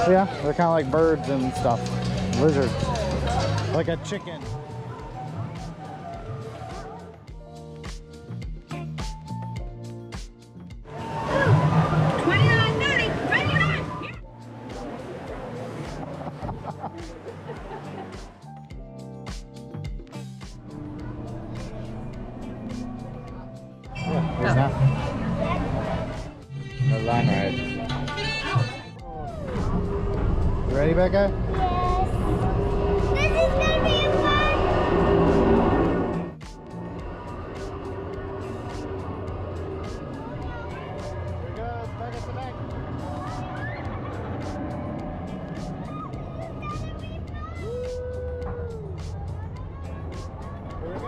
Yeah, they're kind of like birds and stuff. Lizards. Like a chicken. There's that. No line ride. You ready, Becca? Yes. This is gonna be fun. Here goes Becca to the back. Here we go.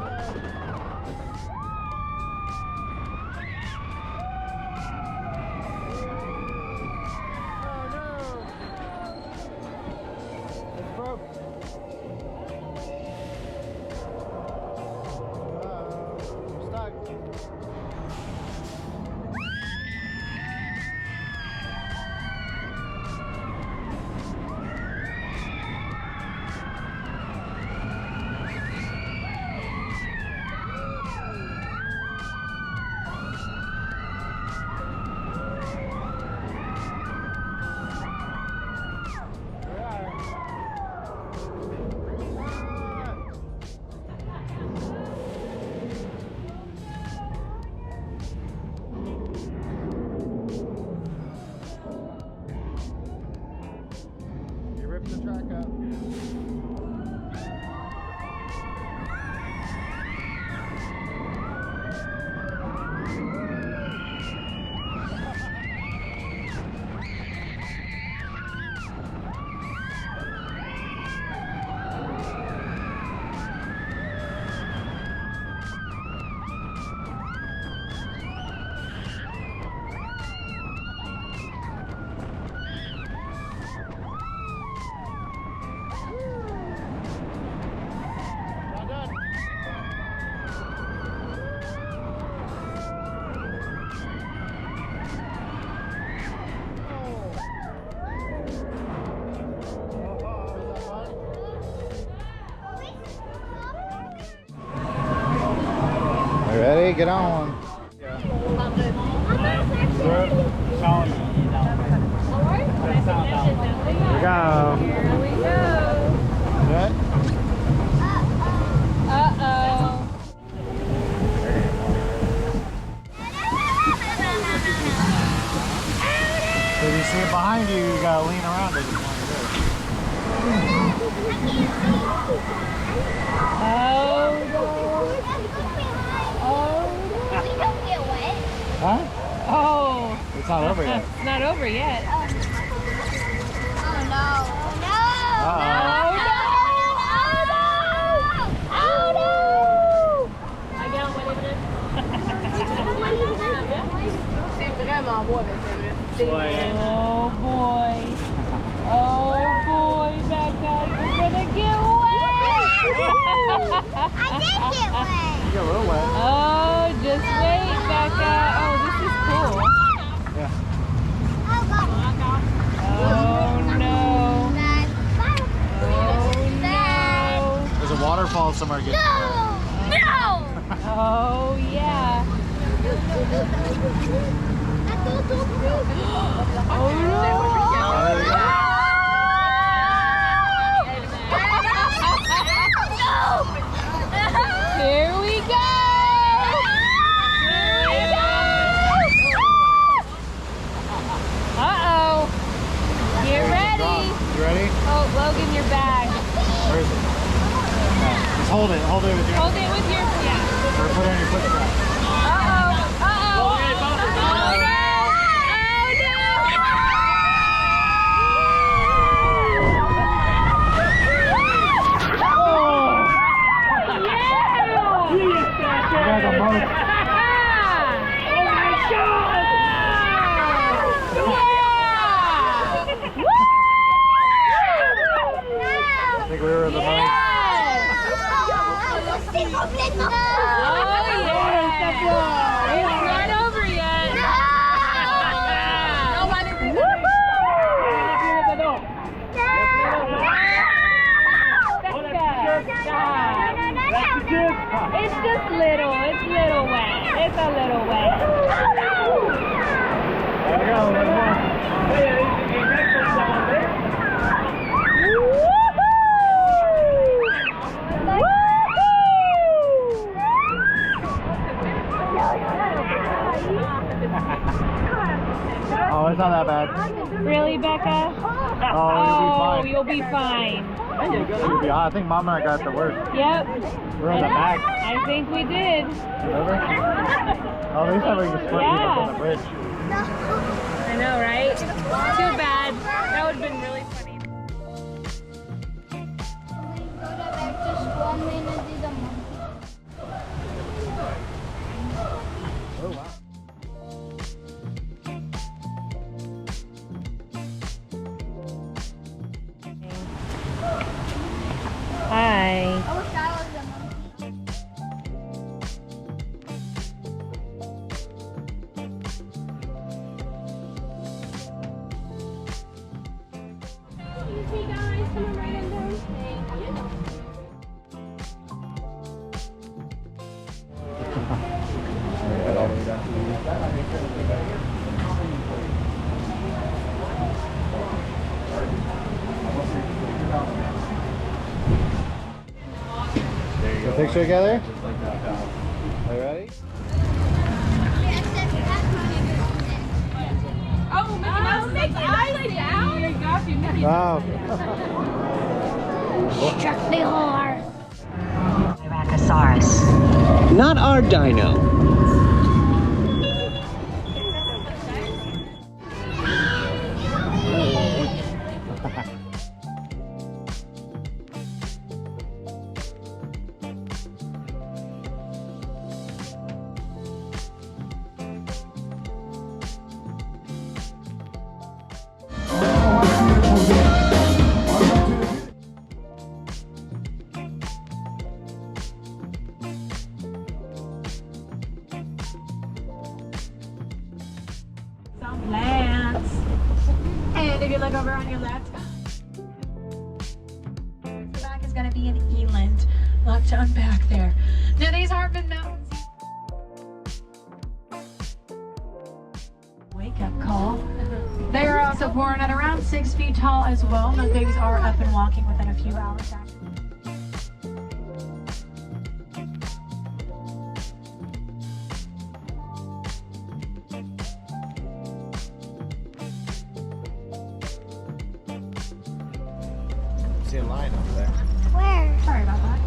The track up. Ready? Get on. Yeah. Here we go. Here we go. Good? Uh-oh. So if you see it behind you, you gotta lean around it. Oh, Huh? oh. It's not over yet. It's not over yet. Oh no. Uh-oh. Oh boy. Oh boy, Becca, you're gonna get wet. I did get wet. You got a little wet. Oh, just wait, Becca. Oh, this is cool. Yeah. Oh god. Oh no. Oh no. There's a waterfall somewhere. No! No! Oh yeah. Oh no. Here we go. Uh-oh. Get ready. You ready? Oh, Logan, your bag. Where is it? Just hold it. Hold it with your. Hold it with your, yeah. Or put it on your foot strap. Uh-oh. Uh-oh. Oh, no. I think we were the most. Yes! Oh, it's not that bad. Really, Becca? Oh, You'll be fine. You'll be I think Mama and I got the worst. Yep. We're on the back. I think we did. Remember? Oh, they said we could split people on the bridge. I know, right? Too bad. That would have been really funny. Oh, wow. Hi. I wish I was a monkey. Easy guys, come right in there. Get a picture together? Are you ready? Oh, Mickey Mouse upside down? You got you, Mickey. Oh. Struck me hard. Brachiosaurus. Not our dino. Some plants. And if you look over on your left, the back is going to be an eland. Look to unpack there. Now these Hartman Mountains. Wake up call. They are also born at around 6 feet tall as well. Those babies are up and walking within a few hours after. See a line over there. Where? Sorry about that.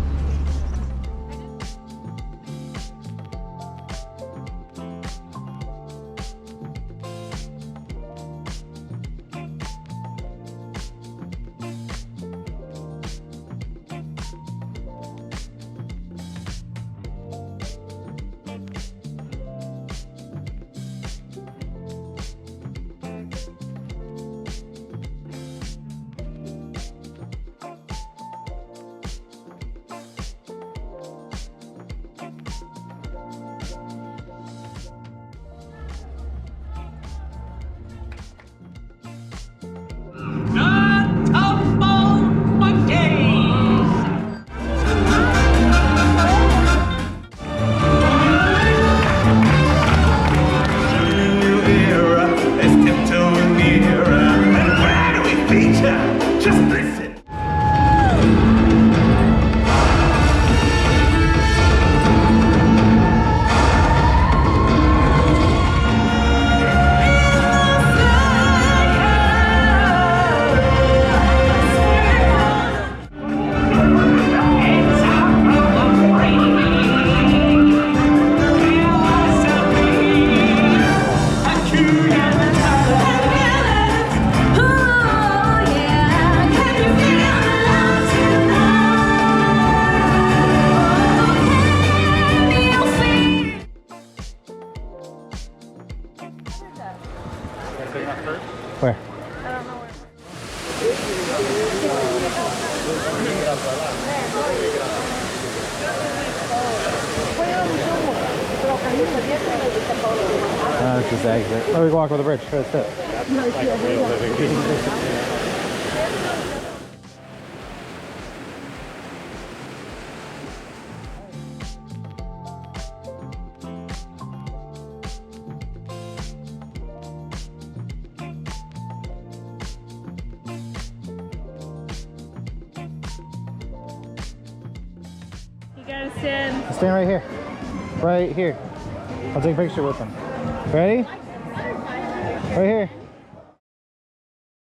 Where? It's just exit. Oh, we can walk over the bridge. That's it. You gotta stand. Stand right here. Right here. I'll take a picture with them. Ready? Right here.